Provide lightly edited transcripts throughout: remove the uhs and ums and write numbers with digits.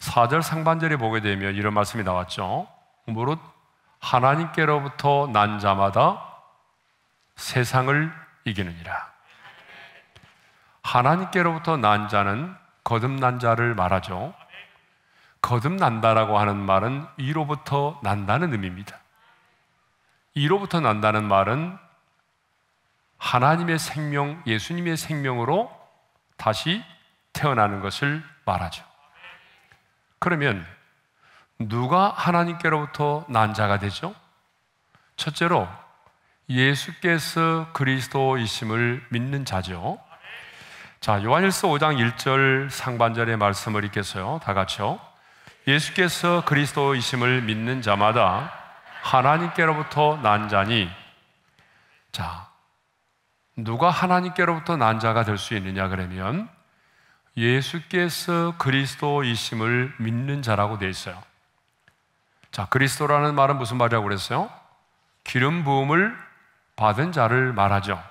4절 상반절에 보게 되면 이런 말씀이 나왔죠. 무릇 하나님께로부터 난 자마다 세상을 이기느니라. 하나님께로부터 난 자는 거듭난 자를 말하죠. 거듭난다라고 하는 말은 이로부터 난다는 의미입니다. 이로부터 난다는 말은 하나님의 생명, 예수님의 생명으로 다시 태어나는 것을 말하죠. 그러면 누가 하나님께로부터 난 자가 되죠? 첫째로 예수께서 그리스도이심을 믿는 자죠. 자, 요한일서 5장 1절 상반절의 말씀을 읽겠어요. 다 같이요. 예수께서 그리스도이심을 믿는 자마다 하나님께로부터 난 자니. 자, 누가 하나님께로부터 난 자가 될 수 있느냐 그러면 예수께서 그리스도이심을 믿는 자라고 되어 있어요. 자, 그리스도라는 말은 무슨 말이라고 그랬어요? 기름 부음을 받은 자를 말하죠.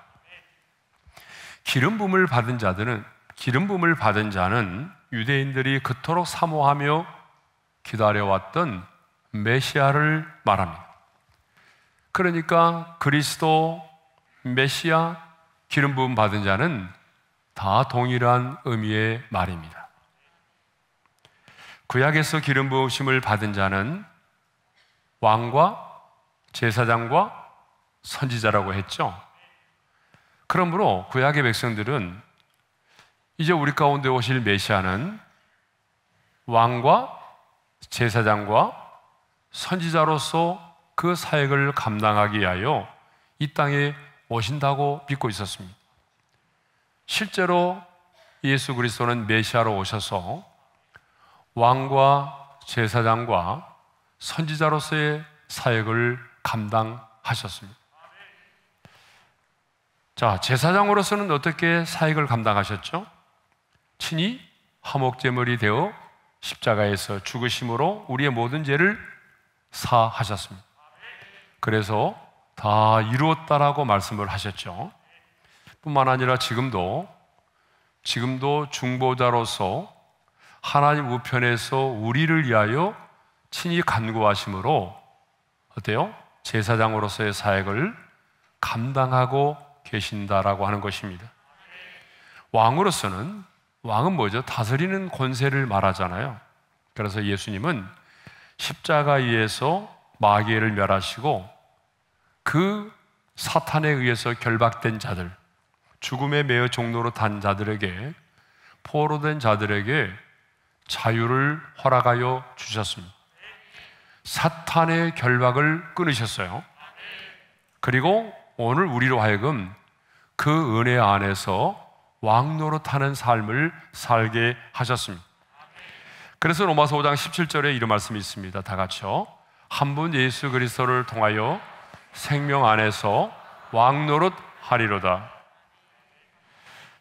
기름 부음을 받은 자는 유대인들이 그토록 사모하며 기다려왔던 메시아를 말합니다. 그러니까 그리스도, 메시아, 기름 부음 받은 자는 다 동일한 의미의 말입니다. 구약에서 기름 부으심을 받은 자는 왕과 제사장과 선지자라고 했죠. 그러므로 구약의 백성들은 이제 우리 가운데 오실 메시아는 왕과 제사장과 선지자로서 그 사역을 감당하기 위하여 이 땅에 오신다고 믿고 있었습니다. 실제로 예수 그리스도는 메시아로 오셔서 왕과 제사장과 선지자로서의 사역을 감당하셨습니다. 자, 제사장으로서는 어떻게 사역을 감당하셨죠? 친히 화목제물이 되어 십자가에서 죽으심으로 우리의 모든 죄를 사하셨습니다. 그래서 다 이루었다라고 말씀을 하셨죠. 뿐만 아니라 지금도 중보자로서 하나님 우편에서 우리를 위하여 친히 간구하심으로 어때요? 제사장으로서의 사역을 감당하고 계신다라고 하는 것입니다. 왕은 뭐죠? 다스리는 권세를 말하잖아요. 그래서 예수님은 십자가 위에서 마귀를 멸하시고 그 사탄에 의해서 결박된 자들, 죽음에 매여 종로로 단 자들에게, 포로된 자들에게 자유를 허락하여 주셨습니다. 사탄의 결박을 끊으셨어요. 그리고 오늘 우리로 하여금 그 은혜 안에서 왕 노릇하는 삶을 살게 하셨습니다. 그래서 로마서 5장 17절에 이런 말씀이 있습니다. 다 같이요. 한 분 예수 그리스도를 통하여 생명 안에서 왕 노릇 하리로다.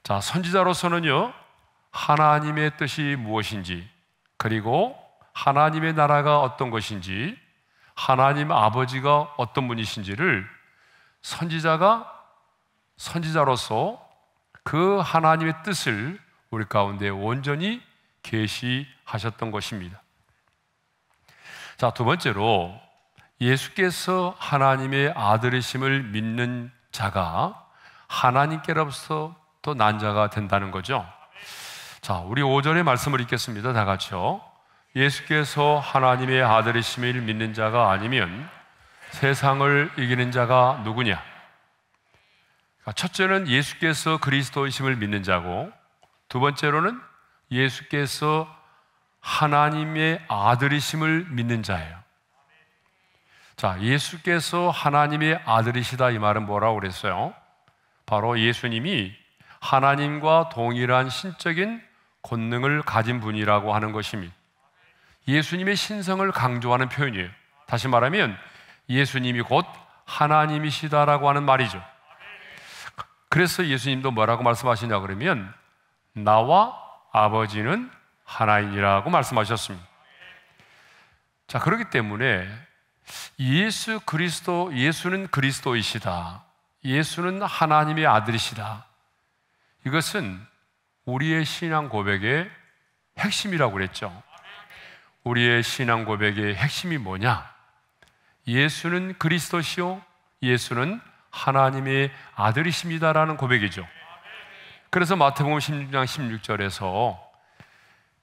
자, 선지자로서는요, 하나님의 뜻이 무엇인지, 그리고 하나님의 나라가 어떤 것인지, 하나님 아버지가 어떤 분이신지를 선지자로서 그 하나님의 뜻을 우리 가운데 온전히 계시하셨던 것입니다. 자, 두 번째로 예수께서 하나님의 아들이심을 믿는 자가 하나님께로부터 또 난 자가 된다는 거죠. 자, 우리 5절의 말씀을 읽겠습니다. 다 같이요. 예수께서 하나님의 아들이심을 믿는 자가 아니면 세상을 이기는 자가 누구냐? 첫째는 예수께서 그리스도이심을 믿는 자고, 두 번째로는 예수께서 하나님의 아들이심을 믿는 자예요. 자, 예수께서 하나님의 아들이시다 이 말은 뭐라고 그랬어요? 바로 예수님이 하나님과 동일한 신적인 권능을 가진 분이라고 하는 것입니다. 예수님의 신성을 강조하는 표현이에요. 다시 말하면 예수님이 곧 하나님이시다라고 하는 말이죠. 그래서 예수님도 뭐라고 말씀하시냐 그러면 나와 아버지는 하나이니라고 말씀하셨습니다. 자, 그렇기 때문에 예수는 그리스도이시다, 예수는 하나님의 아들이시다, 이것은 우리의 신앙 고백의 핵심이라고 그랬죠. 우리의 신앙 고백의 핵심이 뭐냐? 예수는 그리스도시요 예수는 하나님의 아들이십니다라는 고백이죠. 그래서 마태복음 16장 16절에서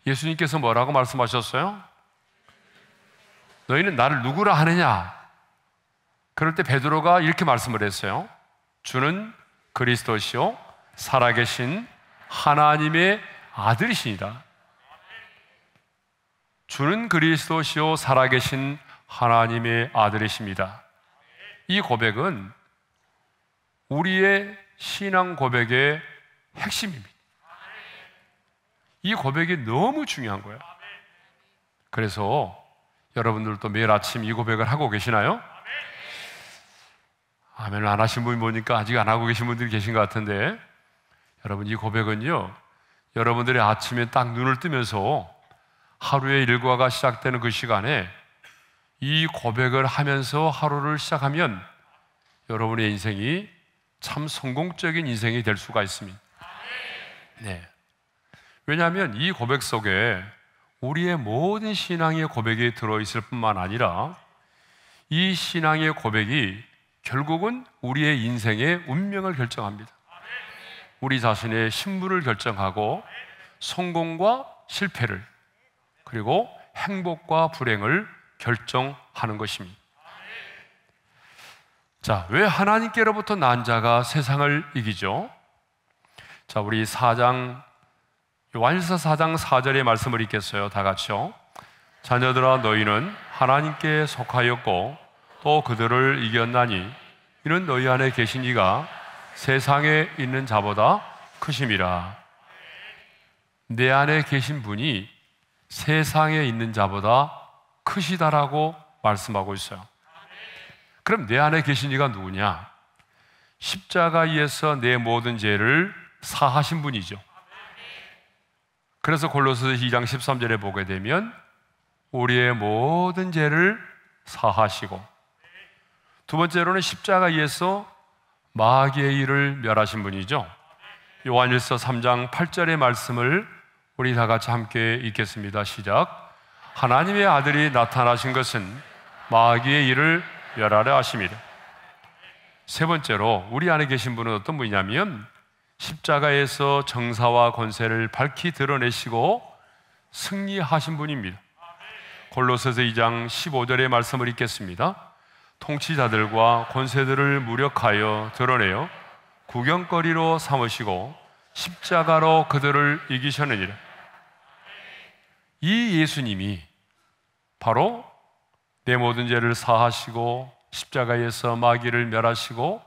예수님께서 뭐라고 말씀하셨어요? 너희는 나를 누구라 하느냐? 그럴 때 베드로가 이렇게 말씀을 했어요. 주는 그리스도시요 살아계신 하나님의 아들이시니다. 주는 그리스도시요 살아계신 하나님의 아들이십니다. 이 고백은 우리의 신앙 고백의 핵심입니다. 이 고백이 너무 중요한 거예요. 그래서 여러분들도 매일 아침 이 고백을 하고 계시나요? 아멘을 안 하신 분이 보니까 아직 안 하고 계신 분들이 계신 것 같은데, 여러분 이 고백은요, 여러분들이 아침에 딱 눈을 뜨면서 하루의 일과가 시작되는 그 시간에 이 고백을 하면서 하루를 시작하면 여러분의 인생이 참 성공적인 인생이 될 수가 있습니다. 네. 왜냐하면 이 고백 속에 우리의 모든 신앙의 고백이 들어있을 뿐만 아니라 이 신앙의 고백이 결국은 우리의 인생의 운명을 결정합니다. 우리 자신의 신분을 결정하고 성공과 실패를, 그리고 행복과 불행을 결정하는 것입니다. 자, 왜 하나님께로부터 난 자가 세상을 이기죠? 자, 우리 요한일서 4장 4절의 말씀을 읽겠어요. 다 같이요. 자녀들아 너희는 하나님께 속하였고 또 그들을 이겼나니 이는 너희 안에 계신 이가 세상에 있는 자보다 크심이라. 내 안에 계신 분이 세상에 있는 자보다 크시다라고 말씀하고 있어요. 그럼 내 안에 계신 이가 누구냐? 십자가에서 내 모든 죄를 사하신 분이죠. 그래서 골로새서 2장 13절에 보게 되면 우리의 모든 죄를 사하시고, 두 번째로는 십자가에서 마귀의 일을 멸하신 분이죠. 요한일서 3장 8절의 말씀을 우리 다 같이 함께 읽겠습니다. 시작. 하나님의 아들이 나타나신 것은 마귀의 일을 멸하려 하심이라. 세 번째로 우리 안에 계신 분은 어떤 분이냐면 십자가에서 정사와 권세를 밝히 드러내시고 승리하신 분입니다. 골로새서 2장 15절의 말씀을 읽겠습니다. 통치자들과 권세들을 무력하여 드러내어 구경거리로 삼으시고 십자가로 그들을 이기셨느니라. 이 예수님이 바로 내 모든 죄를 사하시고 십자가에서 마귀를 멸하시고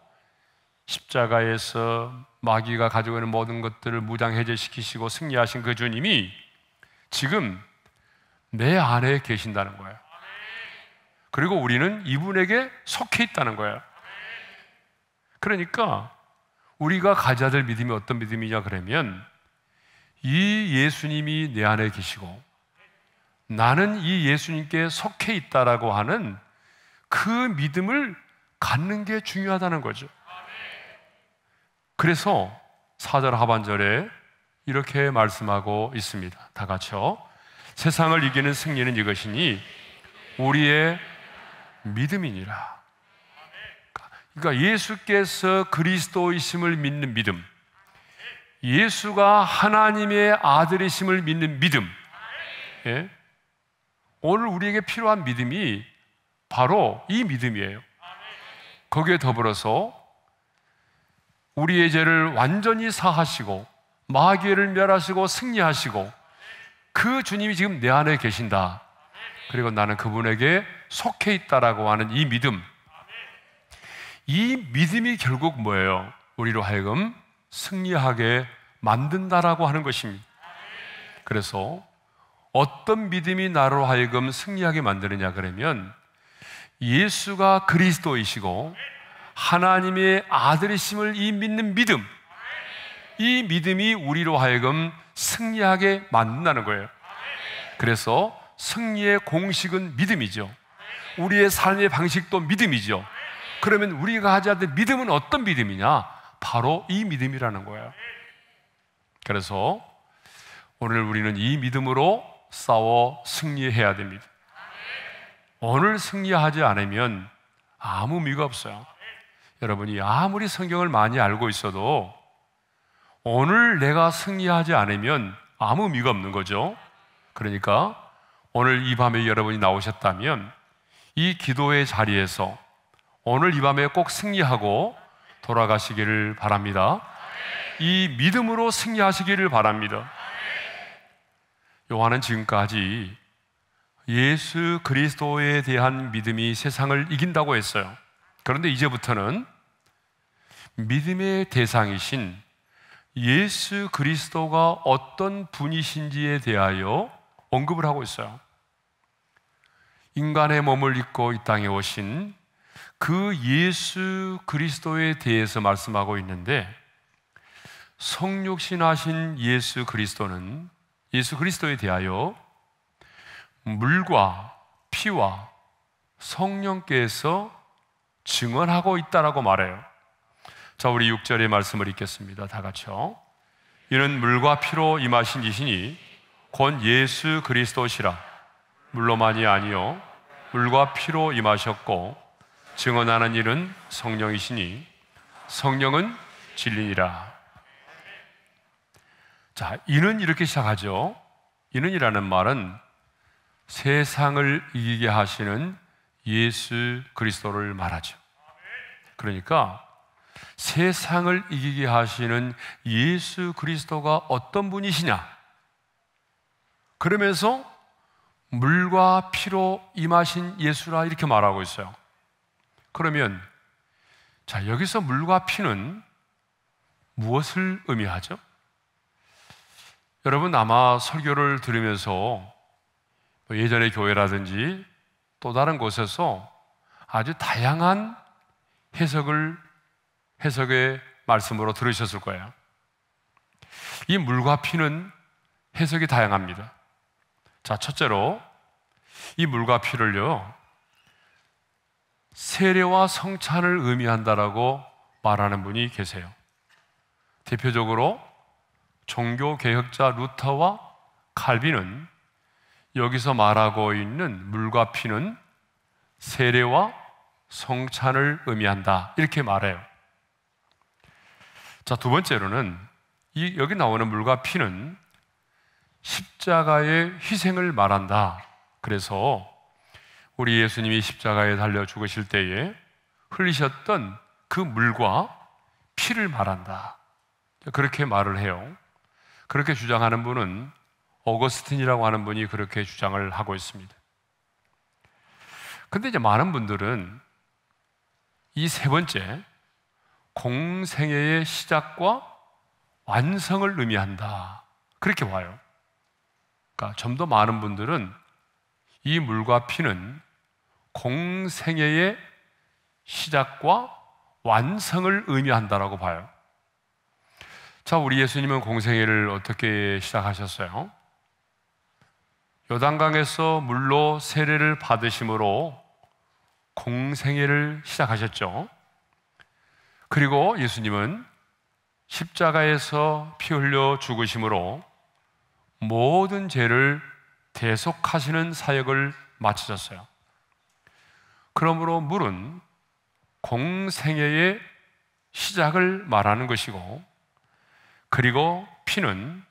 십자가에서 마귀가 가지고 있는 모든 것들을 무장해제시키시고 승리하신 그 주님이 지금 내 안에 계신다는 거예요. 그리고 우리는 이분에게 속해 있다는 거예요. 그러니까 우리가 가져야 될 믿음이 어떤 믿음이냐 그러면 이 예수님이 내 안에 계시고 나는 이 예수님께 속해 있다라고 하는 그 믿음을 갖는 게 중요하다는 거죠. 그래서 4절 하반절에 이렇게 말씀하고 있습니다. 다 같이요. 세상을 이기는 승리는 이것이니 우리의 믿음이니라. 그러니까 예수께서 그리스도이심을 믿는 믿음, 예수가 하나님의 아들이심을 믿는 믿음, 예? 오늘 우리에게 필요한 믿음이 바로 이 믿음이에요. 거기에 더불어서 우리의 죄를 완전히 사하시고 마귀를 멸하시고 승리하시고 그 주님이 지금 내 안에 계신다. 그리고 나는 그분에게 속해 있다라고 하는 이 믿음, 이 믿음이 결국 뭐예요? 우리로 하여금 승리하게 만든다라고 하는 것입니다. 그래서 어떤 믿음이 나로 하여금 승리하게 만드느냐 그러면 예수가 그리스도이시고 하나님의 아들이심을 이 믿는 믿음, 이 믿음이 우리로 하여금 승리하게 만든다는 거예요. 그래서 승리의 공식은 믿음이죠. 우리의 삶의 방식도 믿음이죠. 그러면 우리가 가져야 될 믿음은 어떤 믿음이냐? 바로 이 믿음이라는 거예요. 그래서 오늘 우리는 이 믿음으로 싸워 승리해야 됩니다. 오늘 승리하지 않으면 아무 의미가 없어요. 여러분이 아무리 성경을 많이 알고 있어도 오늘 내가 승리하지 않으면 아무 의미가 없는 거죠. 그러니까 오늘 이 밤에 여러분이 나오셨다면 이 기도의 자리에서 오늘 이 밤에 꼭 승리하고 돌아가시기를 바랍니다. 이 믿음으로 승리하시기를 바랍니다. 요한은 지금까지 예수 그리스도에 대한 믿음이 세상을 이긴다고 했어요. 그런데 이제부터는 믿음의 대상이신 예수 그리스도가 어떤 분이신지에 대하여 언급을 하고 있어요. 인간의 몸을 입고 이 땅에 오신 그 예수 그리스도에 대해서 말씀하고 있는데, 성육신하신 예수 그리스도는 예수 그리스도에 대하여 물과 피와 성령께서 증언하고 있다라고 말해요. 자, 우리 6절의 말씀을 읽겠습니다. 다 같이요. 이는 물과 피로 임하신 이시니 곧 예수 그리스도시라. 물로만이 아니요 물과 피로 임하셨고 증언하는 일은 성령이시니 성령은 진리니라. 자, 이는 이렇게 시작하죠. 이는이라는 말은 세상을 이기게 하시는 예수 그리스도를 말하죠. 그러니까 세상을 이기게 하시는 예수 그리스도가 어떤 분이시냐? 그러면서 물과 피로 임하신 예수라 이렇게 말하고 있어요. 그러면 자, 여기서 물과 피는 무엇을 의미하죠? 여러분 아마 설교를 들으면서 예전의 교회라든지 또 다른 곳에서 아주 다양한 해석의 말씀으로 들으셨을 거예요. 이 물과 피는 해석이 다양합니다. 자, 첫째로 이 물과 피를요, 세례와 성찬을 의미한다라고 말하는 분이 계세요. 대표적으로 종교개혁자 루터와 칼빈은 여기서 말하고 있는 물과 피는 세례와 성찬을 의미한다 이렇게 말해요. 자, 두 번째로는 여기 나오는 물과 피는 십자가의 희생을 말한다. 그래서 우리 예수님이 십자가에 달려 죽으실 때에 흘리셨던 그 물과 피를 말한다. 그렇게 말을 해요. 그렇게 주장하는 분은 어거스틴이라고 하는 분이 그렇게 주장을 하고 있습니다. 근데 이제 많은 분들은 이 세 번째, 공생애의 시작과 완성을 의미한다. 그렇게 봐요. 그러니까 좀 더 많은 분들은 이 물과 피는 공생애의 시작과 완성을 의미한다라고 봐요. 자, 우리 예수님은 공생애를 어떻게 시작하셨어요? 요단강에서 물로 세례를 받으심으로 공생애를 시작하셨죠. 그리고 예수님은 십자가에서 피 흘려 죽으심으로 모든 죄를 대속하시는 사역을 마치셨어요. 그러므로 물은 공생애의 시작을 말하는 것이고, 그리고 피는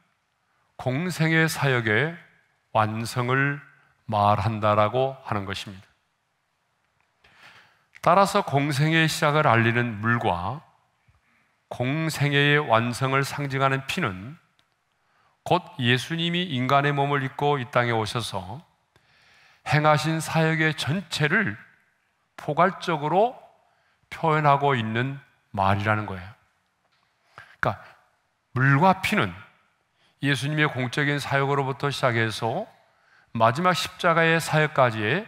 공생애 사역의 완성을 말한다라고 하는 것입니다. 따라서 공생애의 시작을 알리는 물과 공생애의 완성을 상징하는 피는 곧 예수님이 인간의 몸을 입고 이 땅에 오셔서 행하신 사역의 전체를 포괄적으로 표현하고 있는 말이라는 거예요. 그러니까 물과 피는 예수님의 공적인 사역으로부터 시작해서 마지막 십자가의 사역까지의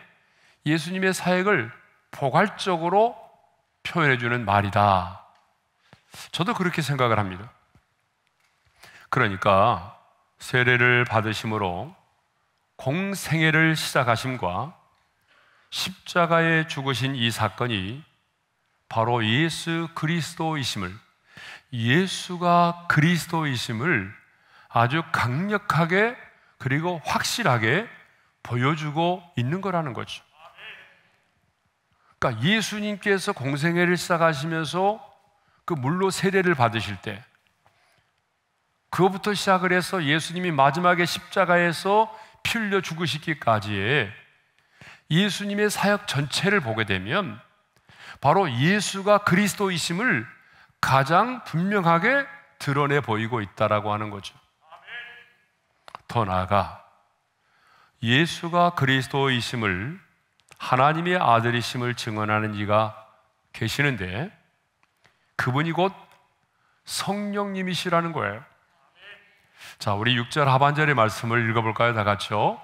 예수님의 사역을 포괄적으로 표현해주는 말이다. 저도 그렇게 생각을 합니다. 그러니까 세례를 받으심으로 공생애를 시작하심과 십자가에 죽으신 이 사건이 바로 예수 그리스도이심을, 예수가 그리스도이심을 아주 강력하게 그리고 확실하게 보여주고 있는 거라는 거죠. 그러니까 예수님께서 공생애를 시작하시면서 그 물로 세례를 받으실 때, 그것부터 시작을 해서 예수님이 마지막에 십자가에서 피 흘려 죽으시기까지의 예수님의 사역 전체를 보게 되면 바로 예수가 그리스도이심을 가장 분명하게 드러내 보이고 있다라고 하는 거죠. 더 나아가 예수가 그리스도이심을, 하나님의 아들이심을 증언하는 이가 계시는데 그분이 곧 성령님이시라는 거예요. 자, 우리 6절 하반절의 말씀을 읽어볼까요? 다 같이요.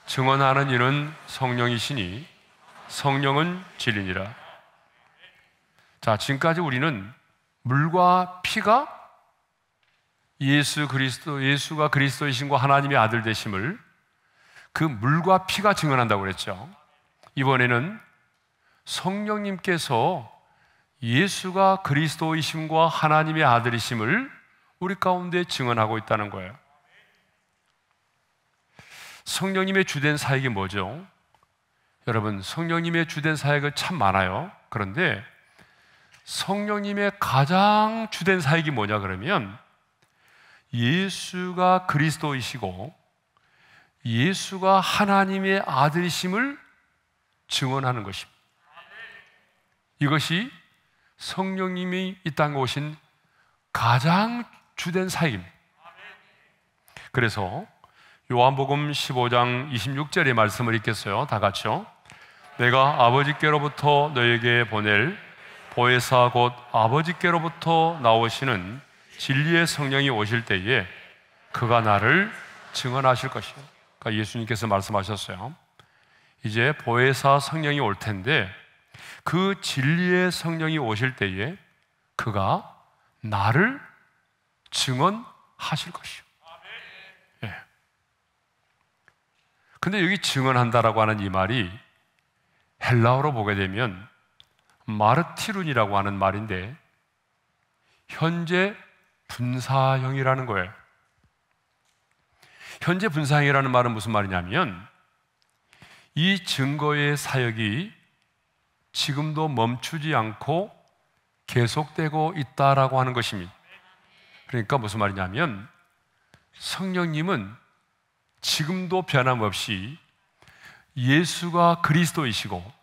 증언하는 이는 성령이시니 성령은 진리니라. 자, 지금까지 우리는 물과 피가 예수가 그리스도이신과 하나님의 아들 되심을 그 물과 피가 증언한다고 그랬죠. 이번에는 성령님께서 예수가 그리스도이심과 하나님의 아들이심을 우리 가운데 증언하고 있다는 거예요. 성령님의 주된 사역이 뭐죠? 여러분, 성령님의 주된 사역은 참 많아요. 그런데 성령님의 가장 주된 사역이 뭐냐 그러면 예수가 그리스도이시고 예수가 하나님의 아들이심을 증언하는 것입니다. 이것이 성령님이 이 땅에 오신 가장 주된 사역입니다. 그래서 요한복음 15장 26절의 말씀을 읽겠어요. 다 같이요. 내가 아버지께로부터 너에게 보낼 보혜사 곧 아버지께로부터 나오시는 진리의 성령이 오실 때에 그가 나를 증언하실 것이요. 그러니까 예수님께서 말씀하셨어요. 이제 보혜사 성령이 올 텐데 그 진리의 성령이 오실 때에 그가 나를 증언하실 것이요. 예. 근데 여기 증언한다라고 하는 이 말이 헬라어로 보게 되면 마르티룬이라고 하는 말인데 현재 분사형이라는 거예요. 현재 분사형이라는 말은 무슨 말이냐면 이 증거의 사역이 지금도 멈추지 않고 계속되고 있다라고 하는 것입니다. 그러니까 무슨 말이냐면 성령님은 지금도 변함없이 예수가 그리스도이시고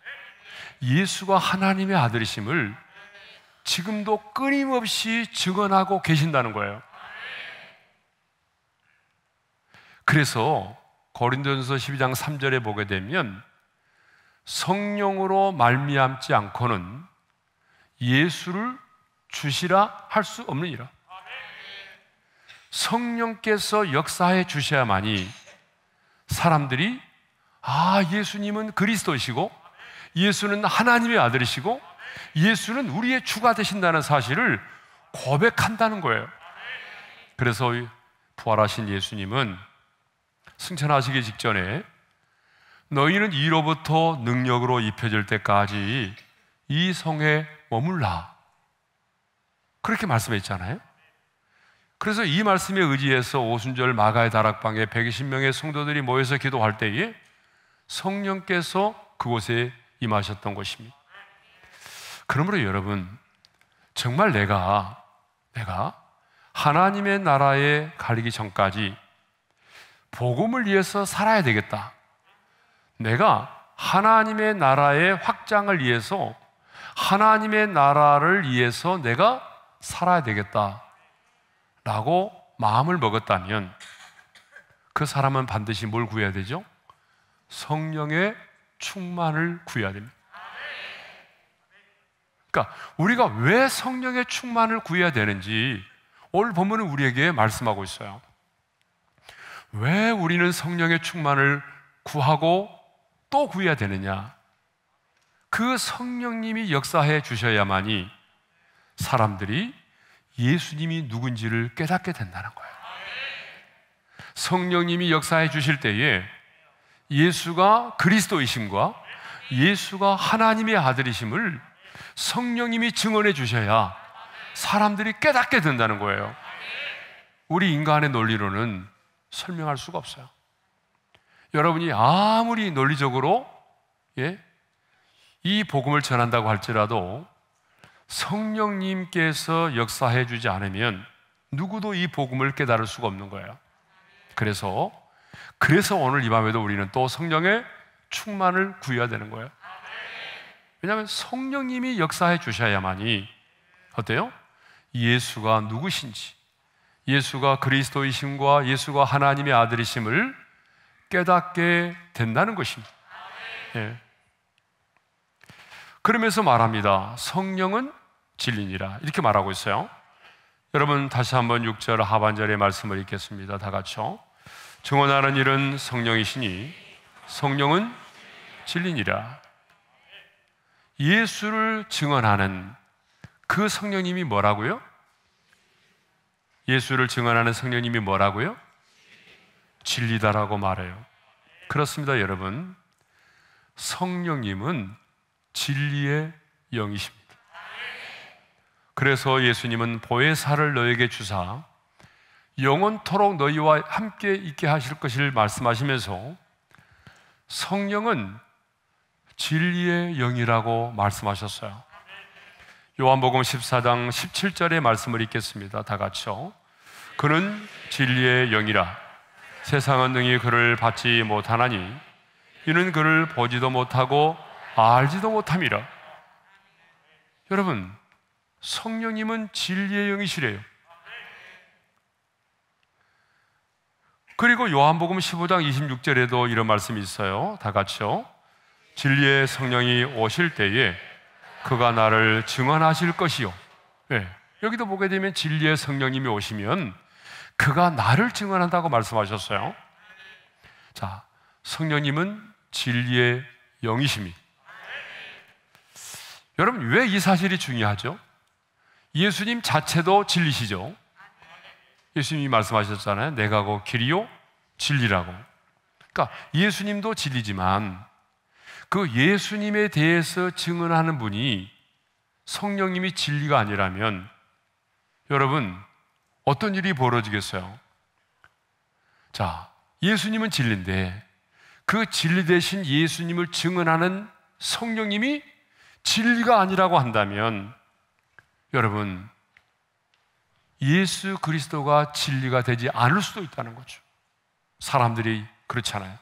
예수가 하나님의 아들이심을 지금도 끊임없이 증언하고 계신다는 거예요. 그래서 고린도전서 12장 3절에 보게 되면 성령으로 말미암지 않고는 예수를 주시라 할 수 없느니라. 성령께서 역사해 주셔야만이 사람들이 예수님은 그리스도시고 예수는 하나님의 아들이시고 예수는 우리의 주가 되신다는 사실을 고백한다는 거예요. 그래서 부활하신 예수님은 승천하시기 직전에 너희는 이로부터 능력으로 입혀질 때까지 이 성에 머물라 그렇게 말씀했잖아요. 그래서 이 말씀에 의지해서 오순절 마가의 다락방에 120명의 성도들이 모여서 기도할 때에 성령께서 그곳에 임하셨던 것입니다. 그러므로 여러분, 정말 내가 하나님의 나라에 가기 전까지 복음을 위해서 살아야 되겠다. 내가 하나님의 나라의 확장을 위해서 하나님의 나라를 위해서 내가 살아야 되겠다 라고 마음을 먹었다면 그 사람은 반드시 뭘 구해야 되죠? 성령의 충만을 구해야 됩니다. 그러니까 우리가 왜 성령의 충만을 구해야 되는지 오늘 본문은 우리에게 말씀하고 있어요. 왜 우리는 성령의 충만을 구하고 또 구해야 되느냐? 그 성령님이 역사해 주셔야만이 사람들이 예수님이 누군지를 깨닫게 된다는 거예요. 성령님이 역사해 주실 때에 예수가 그리스도이심과 예수가 하나님의 아들이심을 성령님이 증언해 주셔야 사람들이 깨닫게 된다는 거예요. 우리 인간의 논리로는 설명할 수가 없어요. 여러분이 아무리 논리적으로 이 복음을 전한다고 할지라도 성령님께서 역사해 주지 않으면 누구도 이 복음을 깨달을 수가 없는 거예요. 그래서 오늘 이 밤에도 우리는 또 성령의 충만을 구해야 되는 거예요. 왜냐하면 성령님이 역사해 주셔야만이 어때요? 예수가 누구신지, 예수가 그리스도이심과 예수가 하나님의 아들이심을 깨닫게 된다는 것입니다. 그러면서 말합니다. 성령은 진리니라, 이렇게 말하고 있어요. 여러분 다시 한번 6절 하반절의 말씀을 읽겠습니다. 다 같이요. 증언하는 일은 성령이시니 성령은 진리니라. 예수를 증언하는 그 성령님이 뭐라고요? 예수를 증언하는 성령님이 뭐라고요? 진리다라고 말해요. 그렇습니다, 여러분. 성령님은 진리의 영이십니다. 그래서 예수님은 보혜사를 너에게 주사 영원토록 너희와 함께 있게 하실 것을 말씀하시면서 성령은 진리의 영이라고 말씀하셨어요. 요한복음 14장 17절의 말씀을 읽겠습니다. 다 같이요. 그는 진리의 영이라. 세상은 능히 그를 받지 못하나니 이는 그를 보지도 못하고 알지도 못함이라. 여러분, 성령님은 진리의 영이시래요. 그리고 요한복음 15장 26절에도 이런 말씀이 있어요. 다 같이요. 진리의 성령이 오실 때에 그가 나를 증언하실 것이요. 여기도 보게 되면 진리의 성령님이 오시면 그가 나를 증언한다고 말씀하셨어요. 자, 성령님은 진리의 영이십니다. 여러분, 왜 이 사실이 중요하죠? 예수님 자체도 진리시죠. 예수님이 말씀하셨잖아요. 내가 곧 길이요 진리라고. 그러니까 예수님도 진리지만 그 예수님에 대해서 증언하는 분이 성령님이 진리가 아니라면 여러분 어떤 일이 벌어지겠어요? 자, 예수님은 진리인데 그 진리 대신 예수님을 증언하는 성령님이 진리가 아니라고 한다면 여러분, 예수 그리스도가 진리가 되지 않을 수도 있다는 거죠. 사람들이 그렇잖아요.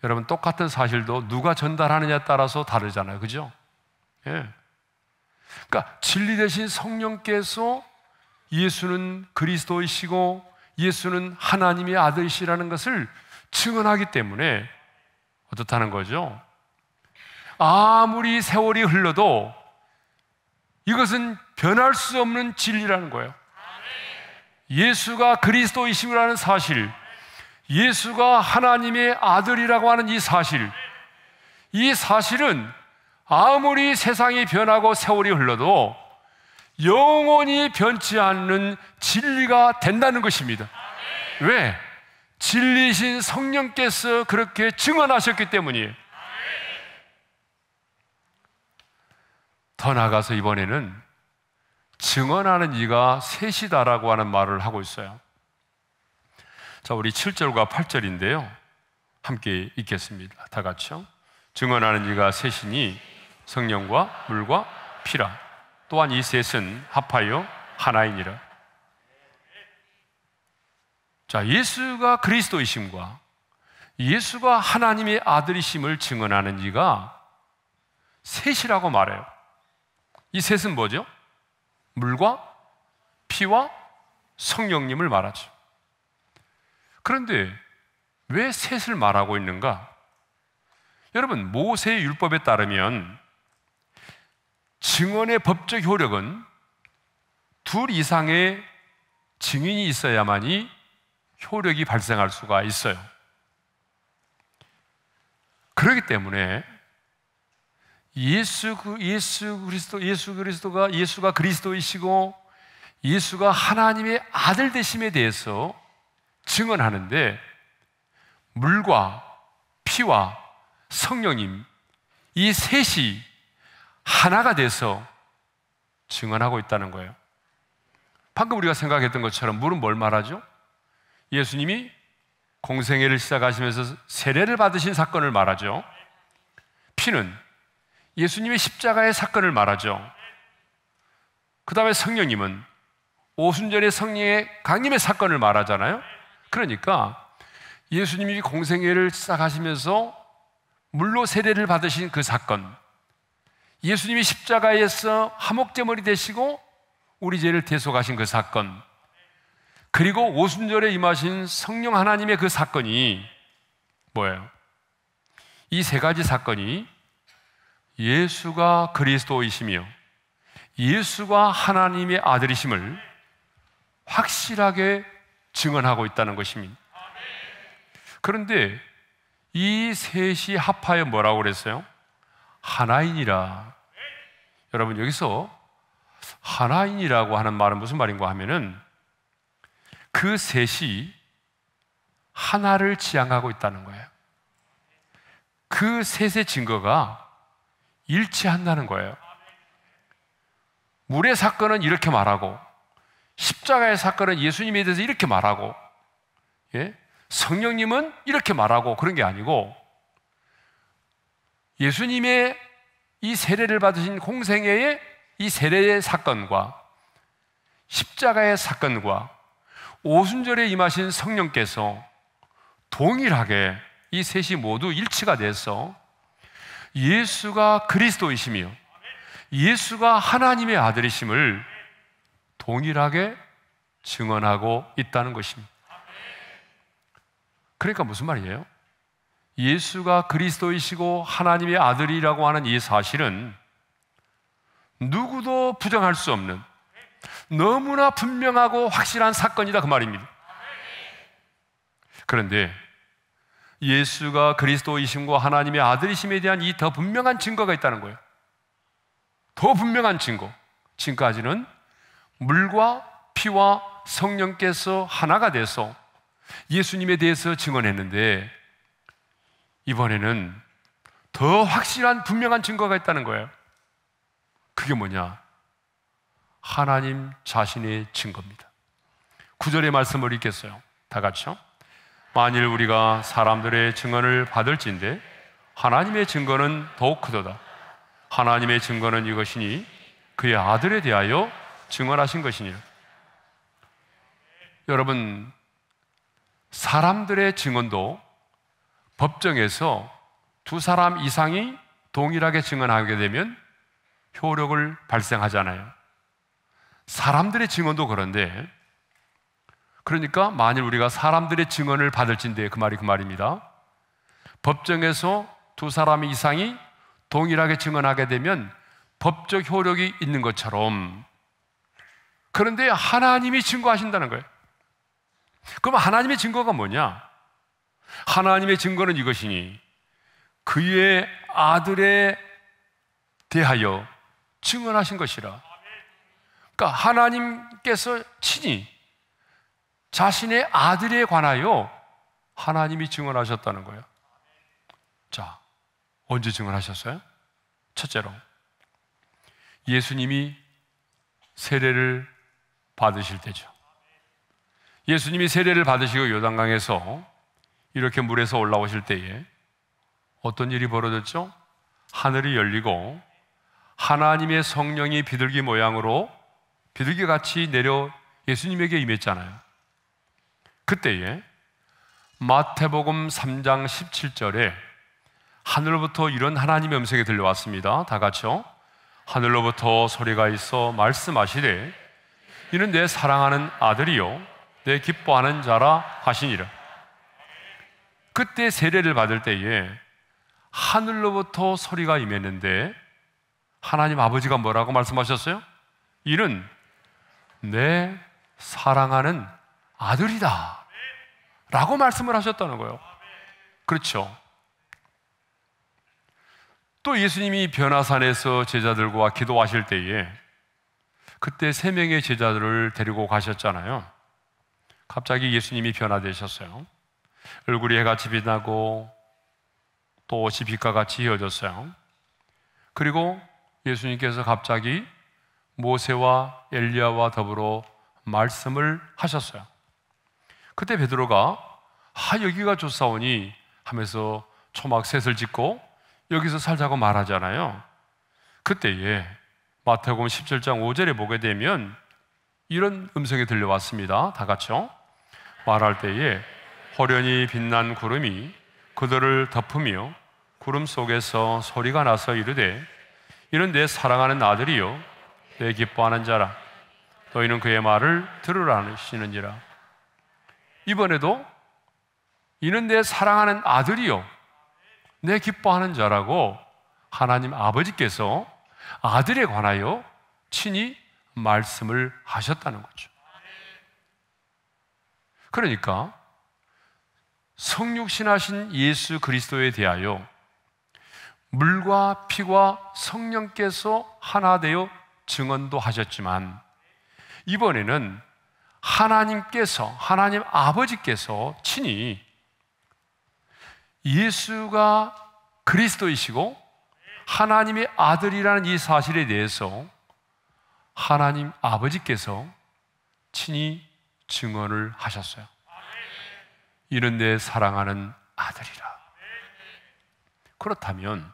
여러분, 똑같은 사실도 누가 전달하느냐에 따라서 다르잖아요. 그죠? 그러니까 진리 대신 성령께서 예수는 그리스도이시고 예수는 하나님의 아들이시라는 것을 증언하기 때문에 어떻다는 거죠? 아무리 세월이 흘러도 이것은 변할 수 없는 진리라는 거예요. 예수가 그리스도이심이라는 사실, 예수가 하나님의 아들이라고 하는 이 사실은 아무리 세상이 변하고 세월이 흘러도 영원히 변치 않는 진리가 된다는 것입니다. 왜? 진리신 성령께서 그렇게 증언하셨기 때문이에요. 더 나아가서 이번에는 증언하는 이가 셋이다라고 하는 말을 하고 있어요. 자, 우리 7절과 8절인데요. 함께 읽겠습니다. 다 같이요. 증언하는 이가 셋이니 성령과 물과 피라. 또한 이 셋은 합하여 하나이니라. 자, 예수가 그리스도이심과 예수가 하나님의 아들이심을 증언하는 이가 셋이라고 말해요. 이 셋은 뭐죠? 물과 피와 성령님을 말하죠. 그런데 왜 셋을 말하고 있는가? 여러분, 모세의 율법에 따르면 증언의 법적 효력은 둘 이상의 증인이 있어야만이 효력이 발생할 수가 있어요. 그렇기 때문에 예수가 그리스도이시고 예수가 하나님의 아들 되심에 대해서 증언하는데 물과 피와 성령님 이 셋이 하나가 돼서 증언하고 있다는 거예요. 방금 우리가 생각했던 것처럼 물은 뭘 말하죠? 예수님이 공생애를 시작하시면서 세례를 받으신 사건을 말하죠. 피는 예수님의 십자가의 사건을 말하죠. 그 다음에 성령님은 오순절의 성령의 강림의 사건을 말하잖아요. 그러니까 예수님이 공생애를 시작하시면서 물로 세례를 받으신 그 사건, 예수님이 십자가에서 화목제물이 되시고 우리 죄를 대속하신 그 사건, 그리고 오순절에 임하신 성령 하나님의 그 사건이 뭐예요? 이 세 가지 사건이 예수가 그리스도이시며 예수가 하나님의 아들이심을 확실하게 증언하고 있다는 것입니다. 그런데 이 셋이 합하여 뭐라고 그랬어요? 하나이니라. 여러분, 여기서 하나이니라고 하는 말은 무슨 말인가 하면은 그 셋이 하나를 지향하고 있다는 거예요. 그 셋의 증거가 일치한다는 거예요. 물의 사건은 이렇게 말하고, 십자가의 사건은 예수님에 대해서 이렇게 말하고, 성령님은 이렇게 말하고, 그런 게 아니고 예수님의 이 세례를 받으신 공생애의 이 세례의 사건과 십자가의 사건과 오순절에 임하신 성령께서 동일하게 이 셋이 모두 일치가 돼서 예수가 그리스도이시며 예수가 하나님의 아들이심을 동일하게 증언하고 있다는 것입니다. 그러니까 무슨 말이에요? 예수가 그리스도이시고 하나님의 아들이라고 하는 이 사실은 누구도 부정할 수 없는 너무나 분명하고 확실한 사건이다, 그 말입니다. 그런데 예수가 그리스도이심과 하나님의 아들이심에 대한 이 더 분명한 증거가 있다는 거예요. 더 분명한 증거. 지금까지는 물과 피와 성령께서 하나가 돼서 예수님에 대해서 증언했는데 이번에는 더 확실한 분명한 증거가 있다는 거예요. 그게 뭐냐? 하나님 자신의 증거입니다. 9절의 말씀을 읽겠어요. 다 같이요. 만일 우리가 사람들의 증언을 받을진대 하나님의 증거는 더욱 크도다. 하나님의 증거는 이것이니 그의 아들에 대하여 증언하신 것이니라. 여러분, 사람들의 증언도 법정에서 두 사람 이상이 동일하게 증언하게 되면 효력을 발생하잖아요. 사람들의 증언도 그런데, 그러니까 만일 우리가 사람들의 증언을 받을진대, 그 말이 그 말입니다. 법정에서 두 사람 이상이 동일하게 증언하게 되면 법적 효력이 있는 것처럼, 그런데 하나님이 증거하신다는 거예요. 그럼 하나님의 증거가 뭐냐? 하나님의 증거는 이것이니 그의 아들에 대하여 증언하신 것이라. 그러니까 하나님께서 친히 자신의 아들에 관하여 하나님이 증언하셨다는 거예요. 자, 언제 증언하셨어요? 첫째로 예수님이 세례를 받으실 때죠. 예수님이 세례를 받으시고 요단강에서 이렇게 물에서 올라오실 때에 어떤 일이 벌어졌죠? 하늘이 열리고 하나님의 성령이 비둘기 모양으로 비둘기같이 내려 예수님에게 임했잖아요. 그때에 마태복음 3장 17절에 하늘로부터 이런 하나님의 음성이 들려왔습니다. 다 같이요. 하늘로부터 소리가 있어 말씀하시되 이는 내 사랑하는 아들이요 내 기뻐하는 자라 하시니라. 그때 세례를 받을 때에 하늘로부터 소리가 임했는데 하나님 아버지가 뭐라고 말씀하셨어요? 이는 내 사랑하는 아들이다 라고 말씀을 하셨다는 거예요. 그렇죠. 또 예수님이 변화산에서 제자들과 기도하실 때에 그때 3명의 제자들을 데리고 가셨잖아요. 갑자기 예수님이 변화되셨어요. 얼굴이 해같이 빛나고 또 옷이 빛과 같이 휘어졌어요. 그리고 예수님께서 갑자기 모세와 엘리야와 더불어 말씀을 하셨어요. 그때 베드로가 여기가 좋사오니 하면서 초막 셋을 짓고 여기서 살자고 말하잖아요. 그때에 마태복음 17장 5절에 보게 되면 이런 음성이 들려왔습니다. 다 같이요. 말할 때에 호련히 빛난 구름이 그들을 덮으며 구름 속에서 소리가 나서 이르되 이는 내 사랑하는 아들이요 내 기뻐하는 자라. 너희는 그의 말을 들으라 하시는지라. 이번에도 이는 내 사랑하는 아들이요 내 기뻐하는 자라고 하나님 아버지께서 아들에 관하여 친히 말씀을 하셨다는 거죠. 그러니까 성육신하신 예수 그리스도에 대하여 물과 피와 성령께서 하나 되어 증언도 하셨지만 이번에는 하나님 아버지께서 친히 예수가 그리스도이시고 하나님의 아들이라는 이 사실에 대해서 하나님 아버지께서 친히 증언을 하셨어요. 이는 내 사랑하는 아들이라. 그렇다면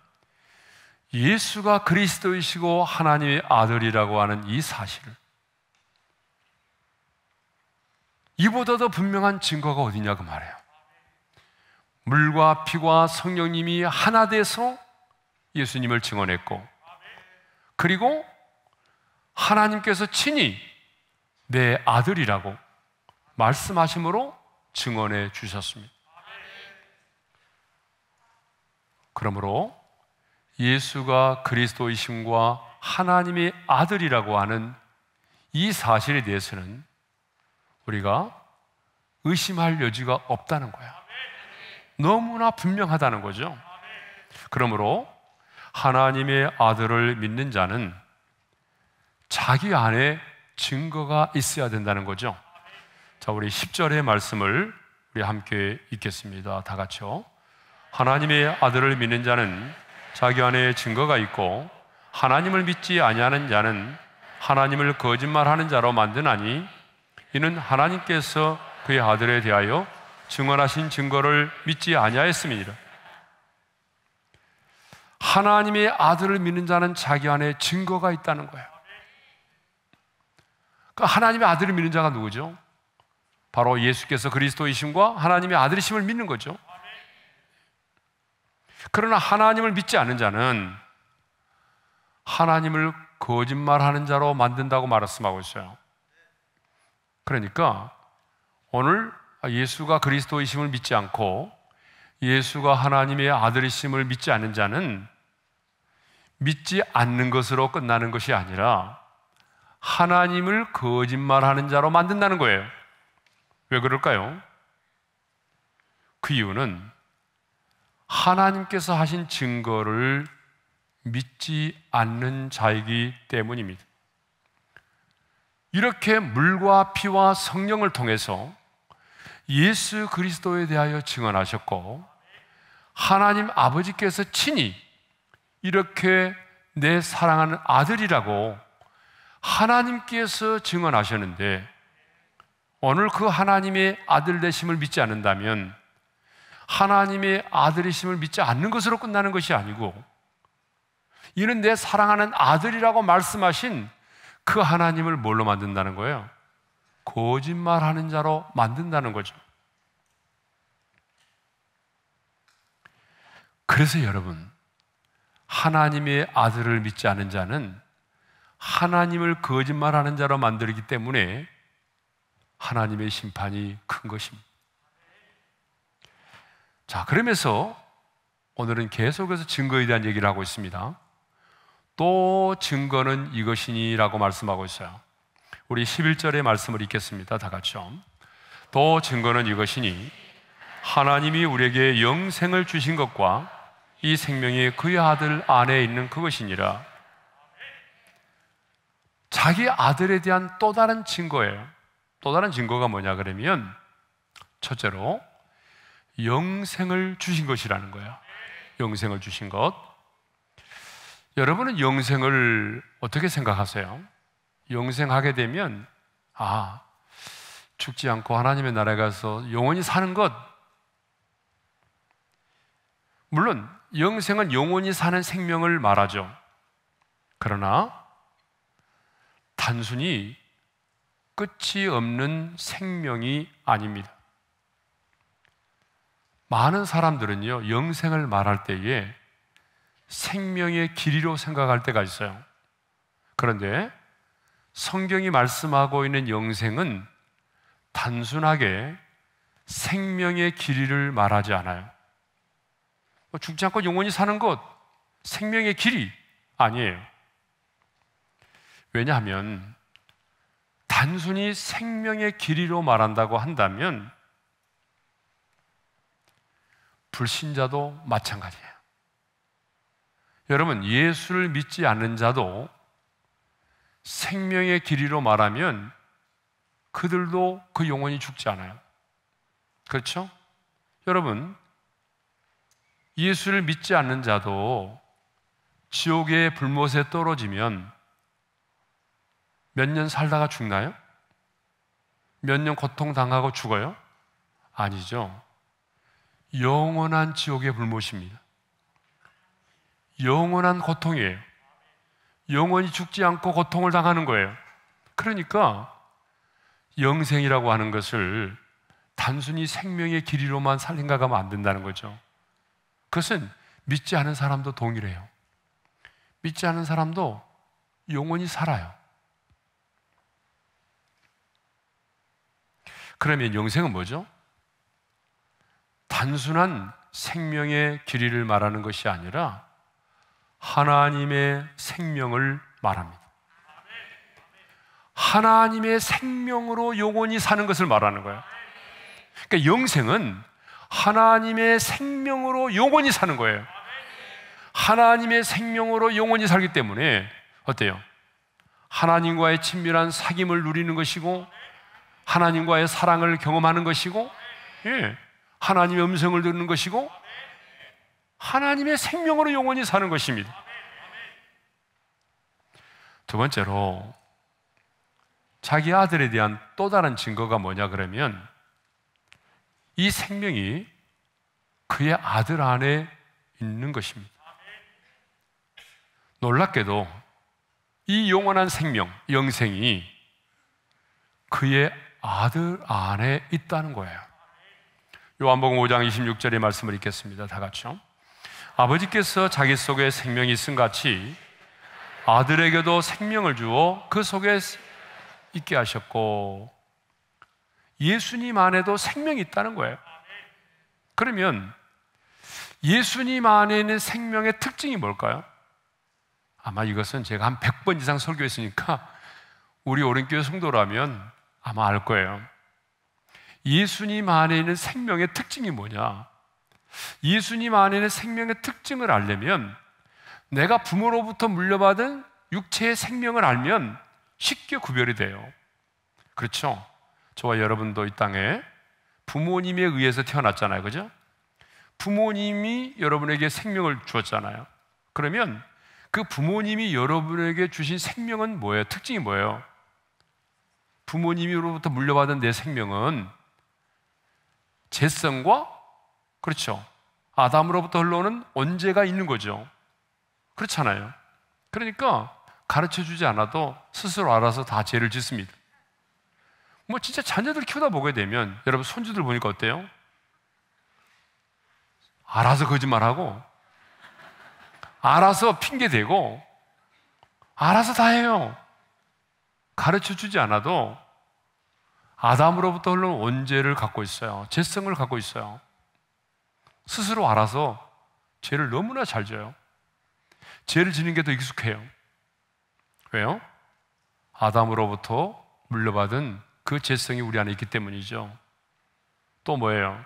예수가 그리스도이시고 하나님의 아들이라고 하는 이 사실을 이보다 더 분명한 증거가 어디냐 그 말이에요. 물과 피와 성령님이 하나 돼서 예수님을 증언했고 그리고 하나님께서 친히 내 아들이라고 말씀하심으로 증언해 주셨습니다. 그러므로 예수가 그리스도이심과 하나님의 아들이라고 하는 이 사실에 대해서는 우리가 의심할 여지가 없다는 거야. 너무나 분명하다는 거죠. 그러므로 하나님의 아들을 믿는 자는 자기 안에 증거가 있어야 된다는 거죠. 자, 우리 10절의 말씀을 우리 함께 읽겠습니다. 다 같이요. 하나님의 아들을 믿는 자는 자기 안에 증거가 있고 하나님을 믿지 아니하는 자는 하나님을 거짓말하는 자로 만드나니 이는 하나님께서 그의 아들에 대하여 증언하신 증거를 믿지 아니하였음이니라. 하나님의 아들을 믿는 자는 자기 안에 증거가 있다는 거예요. 그러니까 하나님의 아들을 믿는 자가 누구죠? 바로 예수께서 그리스도이심과 하나님의 아들이심을 믿는 거죠. 그러나 하나님을 믿지 않는 자는 하나님을 거짓말하는 자로 만든다고 말씀하고 있어요. 그러니까 오늘 예수가 그리스도이심을 믿지 않고 예수가 하나님의 아들이심을 믿지 않는 자는 믿지 않는 것으로 끝나는 것이 아니라 하나님을 거짓말하는 자로 만든다는 거예요. 왜 그럴까요? 그 이유는 하나님께서 하신 증거를 믿지 않는 자이기 때문입니다. 이렇게 물과 피와 성령을 통해서 예수 그리스도에 대하여 증언하셨고 하나님 아버지께서 친히 이렇게 내 사랑하는 아들이라고 하나님께서 증언하셨는데 오늘 그 하나님의 아들 되심을 믿지 않는다면 하나님의 아들이심을 믿지 않는 것으로 끝나는 것이 아니고 이는 내 사랑하는 아들이라고 말씀하신 그 하나님을 뭘로 만든다는 거예요? 거짓말하는 자로 만든다는 거죠. 그래서 여러분, 하나님의 아들을 믿지 않은 자는 하나님을 거짓말하는 자로 만들기 때문에 하나님의 심판이 큰 것입니다. 자, 그러면서 오늘은 계속해서 증거에 대한 얘기를 하고 있습니다. 또 증거는 이것이니 라고 말씀하고 있어요. 우리 11절의 말씀을 읽겠습니다. 다 같이요. 또 증거는 이것이니 하나님이 우리에게 영생을 주신 것과 이 생명이 그의 아들 안에 있는 그것이니라. 자기 아들에 대한 또 다른 증거예요. 또 다른 증거가 뭐냐 그러면 첫째로 영생을 주신 것이라는 거예요. 영생을 주신 것. 여러분은 영생을 어떻게 생각하세요? 영생하게 되면 죽지 않고 하나님의 나라에 가서 영원히 사는 것, 물론 영생은 영원히 사는 생명을 말하죠. 그러나 단순히 끝이 없는 생명이 아닙니다. 많은 사람들은요, 영생을 말할 때에 생명의 길이로 생각할 때가 있어요. 그런데 성경이 말씀하고 있는 영생은 단순하게 생명의 길이를 말하지 않아요. 죽지 않고 영원히 사는 것, 생명의 길이 아니에요. 왜냐하면 단순히 생명의 길이로 말한다고 한다면 불신자도 마찬가지예요. 여러분, 예수를 믿지 않는 자도 생명의 길이로 말하면 그들도 그 영혼이 죽지 않아요. 그렇죠? 여러분, 예수를 믿지 않는 자도 지옥의 불못에 떨어지면 몇 년 살다가 죽나요? 몇 년 고통당하고 죽어요? 아니죠. 영원한 지옥의 불못입니다. 영원한 고통이에요. 영원히 죽지 않고 고통을 당하는 거예요. 그러니까 영생이라고 하는 것을 단순히 생명의 길이로만 생각하면 안 된다는 거죠. 그것은 믿지 않은 사람도 동일해요. 믿지 않은 사람도 영원히 살아요. 그러면 영생은 뭐죠? 단순한 생명의 길이를 말하는 것이 아니라 하나님의 생명을 말합니다. 하나님의 생명으로 영원히 사는 것을 말하는 거예요. 그러니까 영생은 하나님의 생명으로 영원히 사는 거예요. 하나님의 생명으로 영원히 살기 때문에 어때요? 하나님과의 친밀한 사귐을 누리는 것이고 하나님과의 사랑을 경험하는 것이고, 예, 하나님의 음성을 듣는 것이고 하나님의 생명으로 영원히 사는 것입니다. 두 번째로 자기 아들에 대한 또 다른 증거가 뭐냐 그러면 이 생명이 그의 아들 안에 있는 것입니다. 놀랍게도 이 영원한 생명, 영생이 그의 아들 안에 있다는 거예요. 요한복음 5장 26절의 말씀을 읽겠습니다. 다 같이요. 아버지께서 자기 속에 생명이 있음 같이 아들에게도 생명을 주어 그 속에 있게 하셨고, 예수님 안에도 생명이 있다는 거예요. 그러면 예수님 안에 있는 생명의 특징이 뭘까요? 아마 이것은 제가 한 100번 이상 설교했으니까 우리 오른교회 성도라면 아마 알 거예요. 예수님 안에 있는 생명의 특징이 뭐냐? 예수님 안에 있는 생명의 특징을 알려면 내가 부모로부터 물려받은 육체의 생명을 알면 쉽게 구별이 돼요. 그렇죠? 저와 여러분도 이 땅에 부모님에 의해서 태어났잖아요. 그죠? 부모님이 여러분에게 생명을 주었잖아요. 그러면 그 부모님이 여러분에게 주신 생명은 뭐예요? 특징이 뭐예요? 부모님으로부터 물려받은 내 생명은 재성과, 그렇죠, 아담으로부터 흘러오는 언제가 있는 거죠. 그렇잖아요. 그러니까 가르쳐주지 않아도 스스로 알아서 다 죄를 짓습니다. 뭐 진짜 자녀들 키우다 보게 되면 여러분 손주들 보니까 어때요? 알아서 거짓말하고 알아서 핑계대고 알아서 다 해요. 가르쳐주지 않아도 아담으로부터 흘러온 원죄를 갖고 있어요. 죄성을 갖고 있어요. 스스로 알아서 죄를 너무나 잘 져요. 죄를 지는 게 더 익숙해요. 왜요? 아담으로부터 물려받은 그 죄성이 우리 안에 있기 때문이죠. 또 뭐예요?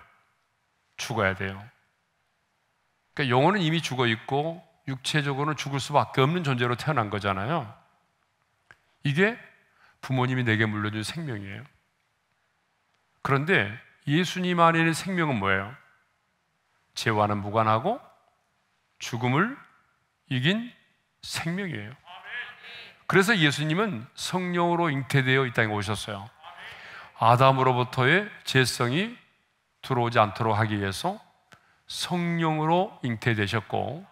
죽어야 돼요. 그러니까 영혼은 이미 죽어 있고 육체적으로는 죽을 수밖에 없는 존재로 태어난 거잖아요. 이게 부모님이 내게 물려준 생명이에요. 그런데 예수님 안에 있는 생명은 뭐예요? 죄와는 무관하고 죽음을 이긴 생명이에요. 그래서 예수님은 성령으로 잉태되어 이 땅에 오셨어요. 아담으로부터의 죄성이 들어오지 않도록 하기 위해서 성령으로 잉태되셨고